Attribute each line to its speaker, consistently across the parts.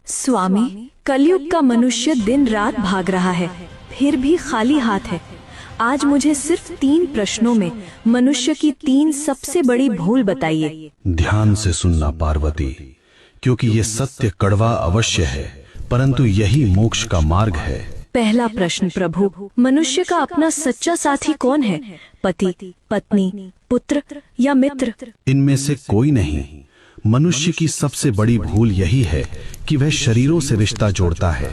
Speaker 1: स्वामी, कलयुग का मनुष्य दिन रात भाग रहा है, फिर भी खाली हाथ है। आज मुझे सिर्फ 3 प्रश्नों में मनुष्य की 3 सबसे बड़ी भूल बताइए।
Speaker 2: ध्यान से सुनना पार्वती, क्योंकि ये सत्य कड़वा अवश्य है, परंतु यही मोक्ष का मार्ग है।
Speaker 1: पहला प्रश्न प्रभु, मनुष्य का अपना सच्चा साथी कौन है? पति, पत्नी, पुत्र या मित्र?
Speaker 2: इनमें से कोई नहीं। मनुष्य की सबसे बड़ी भूल यही है कि वह शरीरों से रिश्ता जोड़ता है।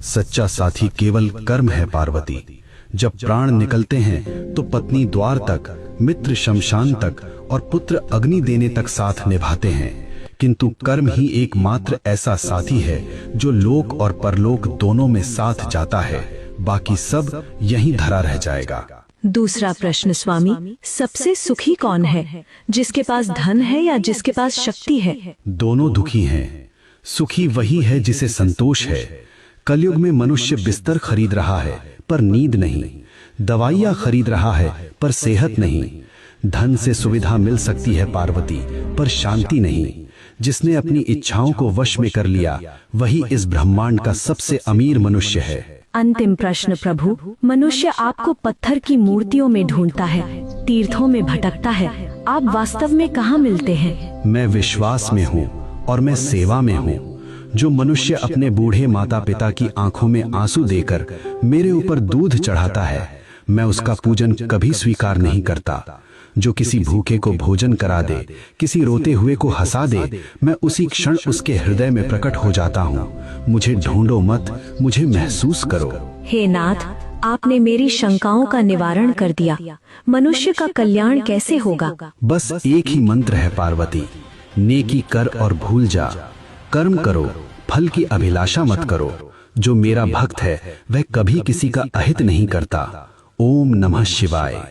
Speaker 2: सच्चा साथी केवल कर्म है पार्वती। जब प्राण निकलते हैं तो पत्नी द्वार तक, मित्र शमशान तक और पुत्र अग्नि देने तक साथ निभाते हैं, किंतु कर्म ही एकमात्र ऐसा साथी है जो लोक और परलोक दोनों में साथ जाता है। बाकी सब यहीं धरा रह जाएगा।
Speaker 1: दूसरा प्रश्न स्वामी, सबसे सुखी कौन है? जिसके पास धन है या जिसके पास शक्ति है?
Speaker 2: दोनों दुखी हैं। सुखी वही है जिसे संतोष है। कलयुग में मनुष्य बिस्तर खरीद रहा है पर नींद नहीं, दवाइयाँ खरीद रहा है पर सेहत नहीं। धन से सुविधा मिल सकती है पार्वती, पर शांति नहीं। जिसने अपनी इच्छाओं को वश में कर लिया वही इस ब्रह्मांड का सबसे अमीर मनुष्य है।
Speaker 1: अंतिम प्रश्न प्रभु, मनुष्य आपको पत्थर की मूर्तियों में ढूंढता है, तीर्थों में भटकता है, आप वास्तव में कहाँ मिलते हैं?
Speaker 2: मैं विश्वास में हूँ और मैं सेवा में हूँ। जो मनुष्य अपने बूढ़े माता पिता की आंखों में आंसू देकर मेरे ऊपर दूध चढ़ाता है, मैं उसका पूजन कभी स्वीकार नहीं करता। जो किसी भूखे को भोजन करा दे, किसी रोते हुए को हंसा दे, मैं उसी क्षण उसके हृदय में प्रकट हो जाता हूँ। मुझे ढूंढो मत, मुझे महसूस करो।
Speaker 1: हे नाथ, आपने मेरी शंकाओं का निवारण कर दिया। मनुष्य का कल्याण कैसे होगा?
Speaker 2: बस एक ही मंत्र है पार्वती, नेकी कर और भूल जा। कर्म करो, फल की अभिलाषा मत करो। जो मेरा भक्त है वह कभी किसी का अहित नहीं करता। ओम नमः शिवाय।